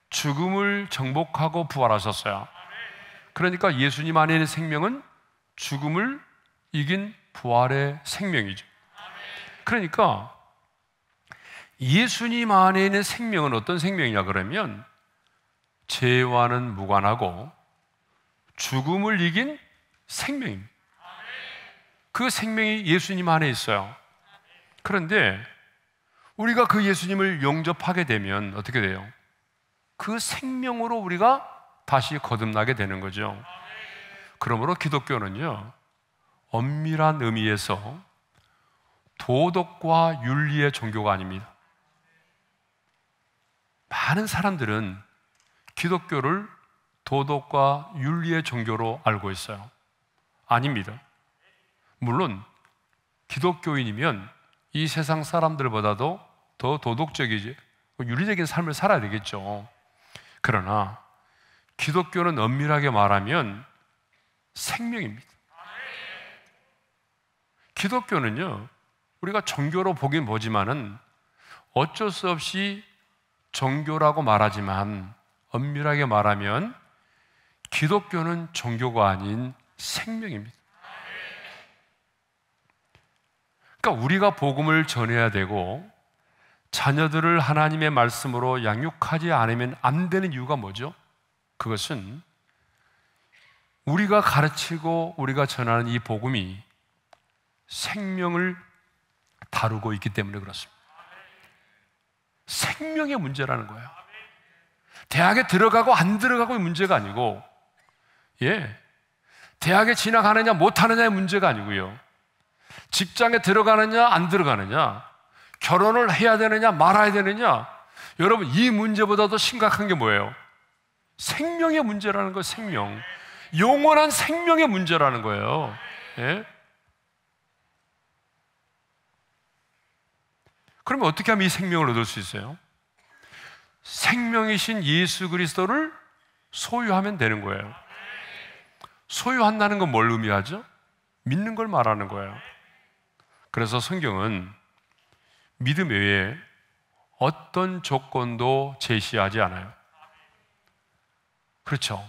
죽음을 정복하고 부활하셨어요. 그러니까 예수님 안에 있는 생명은 죽음을 이긴 부활의 생명이죠. 그러니까 예수님 안에 있는 생명은 어떤 생명이냐 그러면 죄와는 무관하고 죽음을 이긴 생명입니다. 그 생명이 예수님 안에 있어요. 그런데 우리가 그 예수님을 영접하게 되면 어떻게 돼요? 그 생명으로 우리가 다시 거듭나게 되는 거죠. 그러므로 기독교는요, 엄밀한 의미에서 도덕과 윤리의 종교가 아닙니다. 많은 사람들은 기독교를 도덕과 윤리의 종교로 알고 있어요. 아닙니다. 물론 기독교인이면 이 세상 사람들보다도 더 도덕적이지 윤리적인 삶을 살아야 되겠죠. 그러나 기독교는 엄밀하게 말하면 생명입니다. 기독교는요, 우리가 종교로 보긴 보지만은 어쩔 수 없이 종교라고 말하지만 엄밀하게 말하면 기독교는 종교가 아닌 생명입니다. 그러니까 우리가 복음을 전해야 되고 자녀들을 하나님의 말씀으로 양육하지 않으면 안 되는 이유가 뭐죠? 그것은 우리가 가르치고 우리가 전하는 이 복음이 생명을 다루고 있기 때문에 그렇습니다. 생명의 문제라는 거예요. 대학에 들어가고 안 들어가고의 문제가 아니고, 대학에 진학하느냐 못하느냐의 문제가 아니고요, 직장에 들어가느냐 안 들어가느냐, 결혼을 해야 되느냐 말아야 되느냐, 여러분 이 문제보다도 심각한 게 뭐예요? 생명의 문제라는 거예요. 생명, 영원한 생명의 문제라는 거예요. 그러면 어떻게 하면 이 생명을 얻을 수 있어요? 생명이신 예수 그리스도를 소유하면 되는 거예요. 소유한다는 건 뭘 의미하죠? 믿는 걸 말하는 거예요. 그래서 성경은 믿음 외에 어떤 조건도 제시하지 않아요. 그렇죠?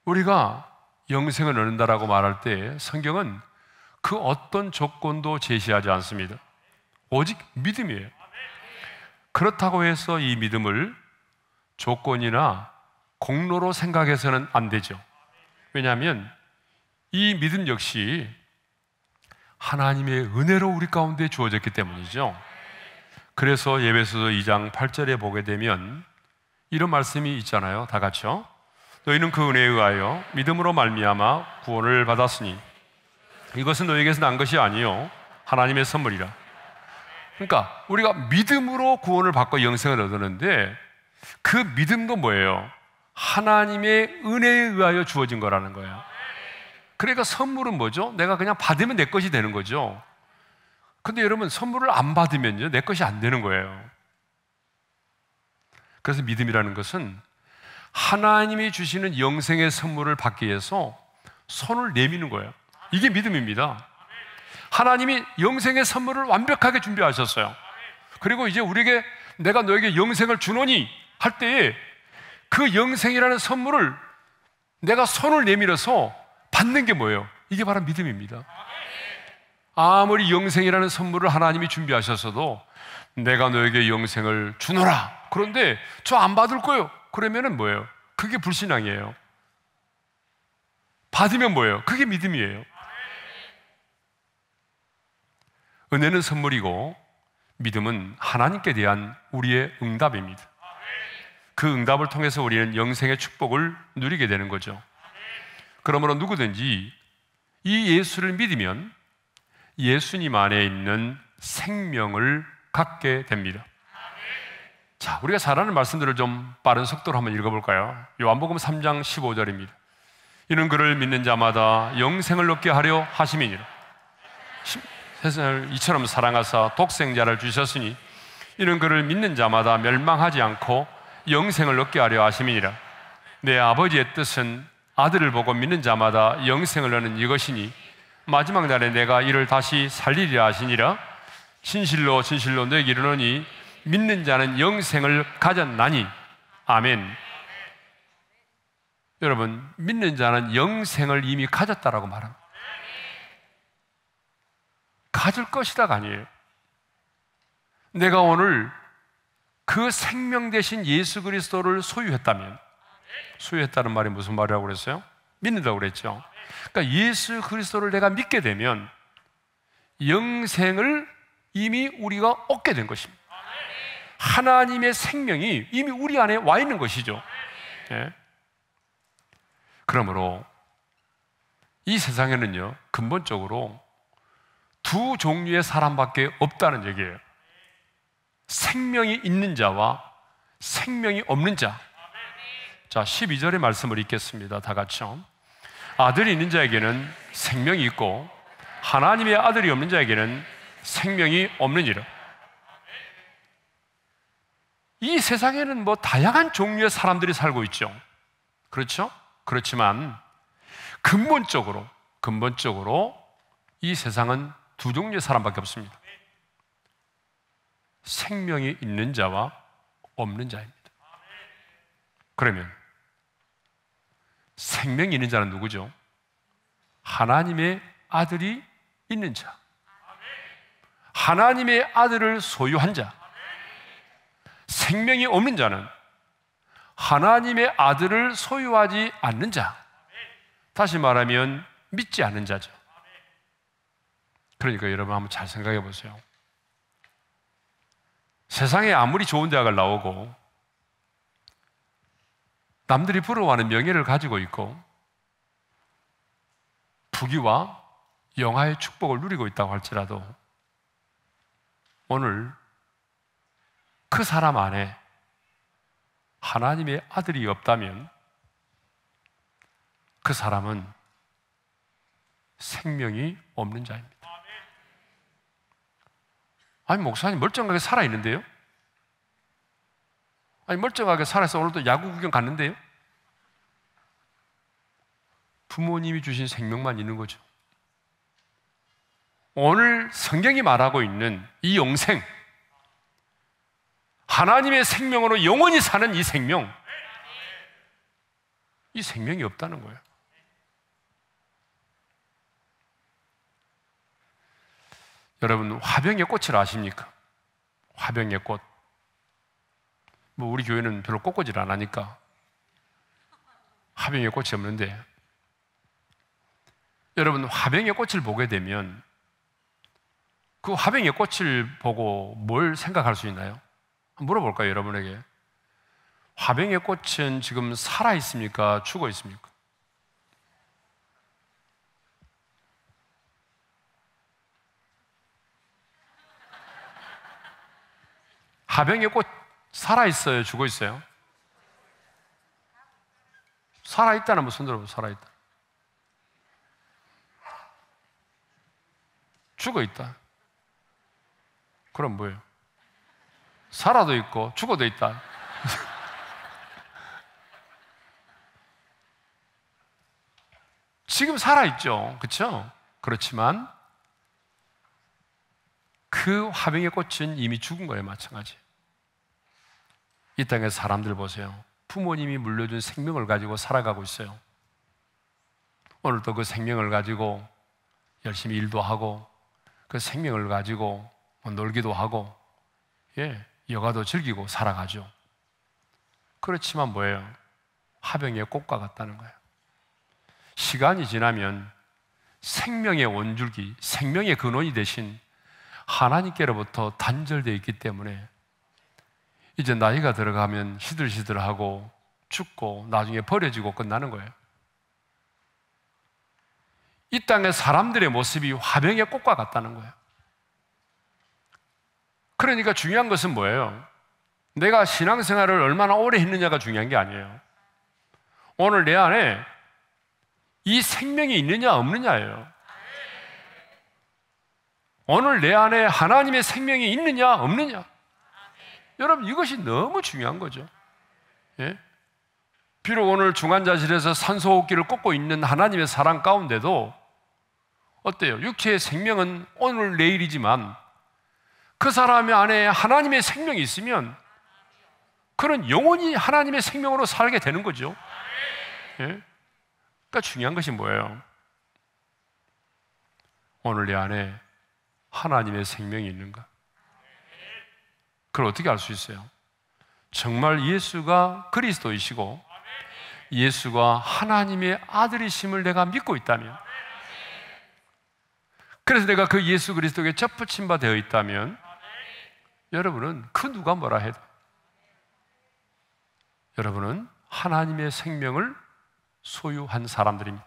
우리가 영생을 얻는다라고 말할 때 성경은 그 어떤 조건도 제시하지 않습니다. 오직 믿음이에요. 그렇다고 해서 이 믿음을 조건이나 공로로 생각해서는 안 되죠. 왜냐하면 이 믿음 역시 하나님의 은혜로 우리 가운데 주어졌기 때문이죠. 그래서 에베소서 2장 8절에 보게 되면 이런 말씀이 있잖아요. 다 같이요. 너희는 그 은혜에 의하여 믿음으로 말미암아 구원을 받았으니 이것은 너희에게서 난 것이 아니요 하나님의 선물이라. 그러니까 우리가 믿음으로 구원을 받고 영생을 얻었는데 그 믿음도 뭐예요? 하나님의 은혜에 의하여 주어진 거라는 거예요. 그러니까 선물은 뭐죠? 내가 그냥 받으면 내 것이 되는 거죠. 근데 여러분, 선물을 안 받으면요, 내 것이 안 되는 거예요. 그래서 믿음이라는 것은 하나님이 주시는 영생의 선물을 받기 위해서 손을 내미는 거예요. 이게 믿음입니다. 하나님이 영생의 선물을 완벽하게 준비하셨어요. 그리고 이제 우리에게 내가 너에게 영생을 주노니 할 때에 그 영생이라는 선물을 내가 손을 내밀어서 받는 게 뭐예요? 이게 바로 믿음입니다. 아무리 영생이라는 선물을 하나님이 준비하셨어도 내가 너에게 영생을 주노라, 그런데 저 안 받을 거예요, 그러면은 뭐예요? 그게 불신앙이에요. 받으면 뭐예요? 그게 믿음이에요. 은혜는 선물이고 믿음은 하나님께 대한 우리의 응답입니다. 그 응답을 통해서 우리는 영생의 축복을 누리게 되는 거죠. 그러므로 누구든지 이 예수를 믿으면 예수님 안에 있는 생명을 갖게 됩니다. 자, 우리가 잘 아는 말씀들을 좀 빠른 속도로 한번 읽어볼까요? 요한복음 3장 15절입니다. 이는 그를 믿는 자마다 영생을 얻게 하려 하심이니라. 세상을 이처럼 사랑하사 독생자를 주셨으니 이는 그를 믿는 자마다 멸망하지 않고 영생을 얻게 하려 하심이니라. 내 아버지의 뜻은 아들을 보고 믿는 자마다 영생을 얻는 이것이니 마지막 날에 내가 이를 다시 살리리라 하시니라. 진실로 진실로 너에게 이르노니 믿는 자는 영생을 가졌나니. 아멘. 여러분, 믿는 자는 영생을 이미 가졌다라고 말합니다. 가질 것이다가 아니에요. 내가 오늘 그 생명 대신 예수 그리스도를 소유했다면, 소유했다는 말이 무슨 말이라고 그랬어요? 믿는다고 그랬죠. 그러니까 예수 그리스도를 내가 믿게 되면 영생을 이미 우리가 얻게 된 것입니다. 하나님의 생명이 이미 우리 안에 와 있는 것이죠. 예. 그러므로 이 세상에는요, 근본적으로 두 종류의 사람밖에 없다는 얘기예요. 생명이 있는 자와 생명이 없는 자. 자, 12절의 말씀을 읽겠습니다. 다 같이요. 아들이 있는 자에게는 생명이 있고 하나님의 아들이 없는 자에게는 생명이 없느니라. 이 세상에는 뭐 다양한 종류의 사람들이 살고 있죠. 그렇죠? 그렇지만 근본적으로 이 세상은 두 종류의 사람밖에 없습니다. 생명이 있는 자와 없는 자입니다. 그러면 생명이 있는 자는 누구죠? 하나님의 아들이 있는 자, 하나님의 아들을 소유한 자. 생명이 없는 자는 하나님의 아들을 소유하지 않는 자, 다시 말하면 믿지 않는 자죠. 그러니까 여러분 한번 잘 생각해 보세요. 세상에 아무리 좋은 대학을 나오고 남들이 부러워하는 명예를 가지고 있고 부귀와 영화의 축복을 누리고 있다고 할지라도 오늘 그 사람 안에 하나님의 아들이 없다면 그 사람은 생명이 없는 자입니다. 아니, 목사님 멀쩡하게 살아있는데요? 아니, 멀쩡하게 살아서 오늘도 야구 구경 갔는데요? 부모님이 주신 생명만 있는 거죠. 오늘 성경이 말하고 있는 이 영생, 하나님의 생명으로 영원히 사는 이 생명, 이 생명이 없다는 거예요. 여러분, 화병의 꽃을 아십니까? 화병의 꽃. 뭐 우리 교회는 별로 꽃꽂이를 안 하니까 화병의 꽃이 없는데, 여러분, 화병의 꽃을 보게 되면 그 화병의 꽃을 보고 뭘 생각할 수 있나요? 한번 물어볼까요, 여러분에게? 화병의 꽃은 지금 살아 있습니까? 죽어 있습니까? 화병의 꽃 살아 있어요? 죽어 있어요? 살아 있다는 무슨 들어보세요? 살아 있다. 죽어 있다. 그럼 뭐예요? 살아도 있고 죽어도 있다. 지금 살아있죠. 그렇죠? 그렇지만 그 화병의 꽃은 이미 죽은 거예요. 마찬가지. 이 땅의 사람들 보세요. 부모님이 물려준 생명을 가지고 살아가고 있어요. 오늘도 그 생명을 가지고 열심히 일도 하고 그 생명을 가지고 놀기도 하고, 예, 여가도 즐기고 살아가죠. 그렇지만 뭐예요? 화병의 꽃과 같다는 거예요. 시간이 지나면 생명의 원줄기, 생명의 근원이 되신 하나님께로부터 단절되어 있기 때문에 이제 나이가 들어가면 시들시들하고 죽고 나중에 버려지고 끝나는 거예요. 이 땅의 사람들의 모습이 화병의 꽃과 같다는 거예요. 그러니까 중요한 것은 뭐예요? 내가 신앙생활을 얼마나 오래 했느냐가 중요한 게 아니에요. 오늘 내 안에 이 생명이 있느냐 없느냐예요. 오늘 내 안에 하나님의 생명이 있느냐 없느냐. 여러분, 이것이 너무 중요한 거죠. 예? 비록 오늘 중환자실에서 산소호흡기를 꽂고 있는 하나님의 사랑 가운데도 어때요? 육체의 생명은 오늘 내일이지만 그 사람 안에 하나님의 생명이 있으면 그는 영원히 하나님의 생명으로 살게 되는 거죠. 예? 그러니까 중요한 것이 뭐예요? 오늘 내 안에 하나님의 생명이 있는가? 그걸 어떻게 알 수 있어요? 정말 예수가 그리스도이시고 예수가 하나님의 아들이심을 내가 믿고 있다면, 그래서 내가 그 예수 그리스도에게 접붙임 바 되어 있다면, 여러분은 그 누가 뭐라 해도 여러분은 하나님의 생명을 소유한 사람들입니다.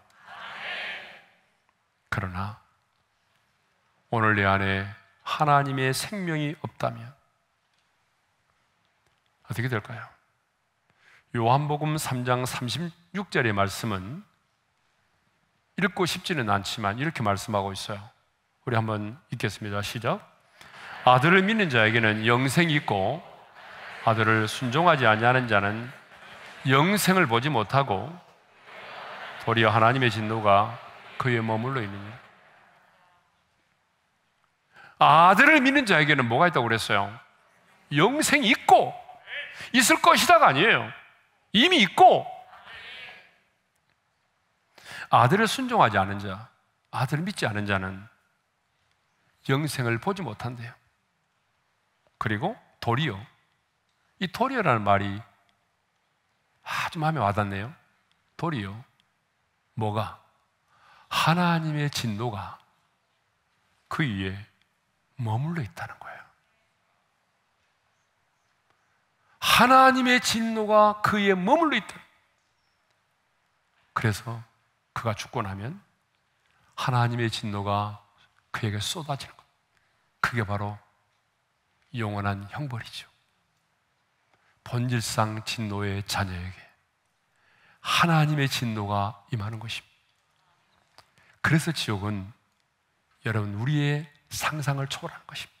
그러나 오늘 내 안에 하나님의 생명이 없다면 어떻게 될까요? 요한복음 3장 36절의 말씀은 읽고 싶지는 않지만 이렇게 말씀하고 있어요. 우리 한번 읽겠습니다. 시작. 아들을 믿는 자에게는 영생이 있고 아들을 순종하지 아니하는 자는 영생을 보지 못하고 도리어 하나님의 진노가 그에 머물러 있느니라. 아들을 믿는 자에게는 뭐가 있다고 그랬어요? 영생이 있고 있을 것이다가 아니에요. 이미 있고, 아들을 순종하지 않은 자, 아들을 믿지 않은 자는 영생을 보지 못한대요. 그리고 도리어, 이 도리어라는 말이 아주 마음에 와닿네요. 도리어, 뭐가? 하나님의 진노가 그 위에 머물러 있다는 거예요. 하나님의 진노가 그 위에 머물러 있다. 그래서 그가 죽고 나면 하나님의 진노가 그에게 쏟아지는 것. 그게 바로 영원한 형벌이죠. 본질상 진노의 자녀에게 하나님의 진노가 임하는 것입니다. 그래서 지옥은 여러분 우리의 상상을 초월하는 것입니다.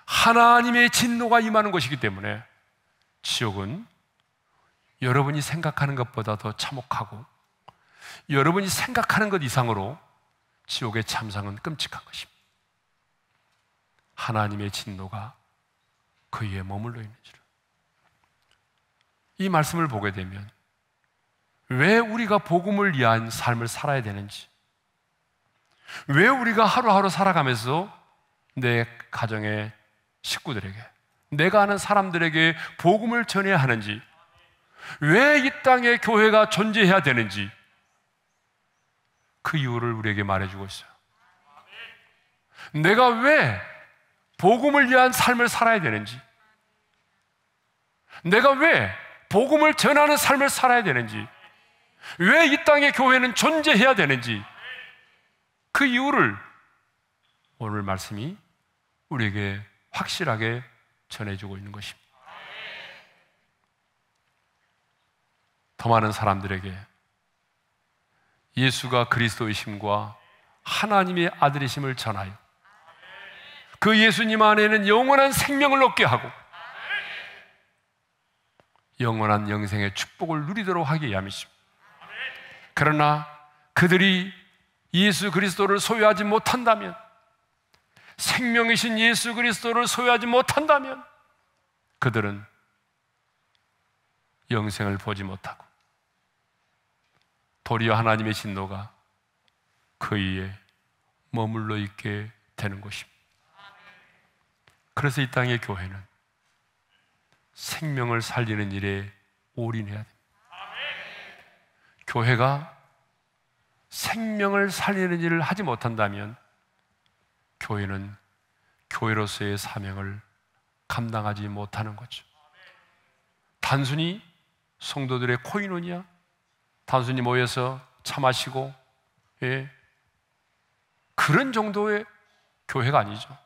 하나님의 진노가 임하는 것이기 때문에 지옥은 여러분이 생각하는 것보다 더 참혹하고 여러분이 생각하는 것 이상으로 지옥의 참상은 끔찍한 것입니다. 하나님의 진노가 그 위에 머물러 있는지를. 이 말씀을 보게 되면 왜 우리가 복음을 위한 삶을 살아야 되는지, 왜 우리가 하루하루 살아가면서 내 가정의 식구들에게, 내가 아는 사람들에게 복음을 전해야 하는지, 왜 이 땅에 교회가 존재해야 되는지 그 이유를 우리에게 말해주고 있어요. 내가 왜 복음을 위한 삶을 살아야 되는지, 내가 왜 복음을 전하는 삶을 살아야 되는지, 왜 이 땅에 교회는 존재해야 되는지 그 이유를 오늘 말씀이 우리에게 확실하게 전해주고 있는 것입니다. 더 많은 사람들에게 예수가 그리스도이심과 하나님의 아들이심을 전하여 그 예수님 안에는 영원한 생명을 얻게 하고 영원한 영생의 축복을 누리도록 하기 위함이십니다. 그러나 그들이 예수 그리스도를 소유하지 못한다면, 생명이신 예수 그리스도를 소유하지 못한다면 그들은 영생을 보지 못하고 도리어 하나님의 진노가 그 위에 머물러 있게 되는 것입니다. 그래서 이 땅의 교회는 생명을 살리는 일에 올인해야 됩니다. 교회가 생명을 살리는 일을 하지 못한다면 교회는 교회로서의 사명을 감당하지 못하는 거죠. 단순히 성도들의 코인원이야, 단순히 모여서 차 마시고, 그런 정도의 교회가 아니죠.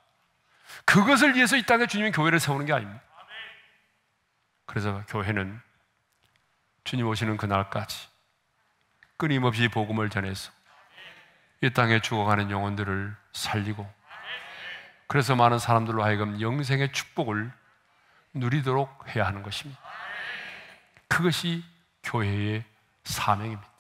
그것을 위해서 이 땅에 주님이 교회를 세우는 게 아닙니다. 그래서 교회는 주님 오시는 그날까지 끊임없이 복음을 전해서 이 땅에 죽어가는 영혼들을 살리고, 그래서 많은 사람들로 하여금 영생의 축복을 누리도록 해야 하는 것입니다. 그것이 교회의 사명입니다.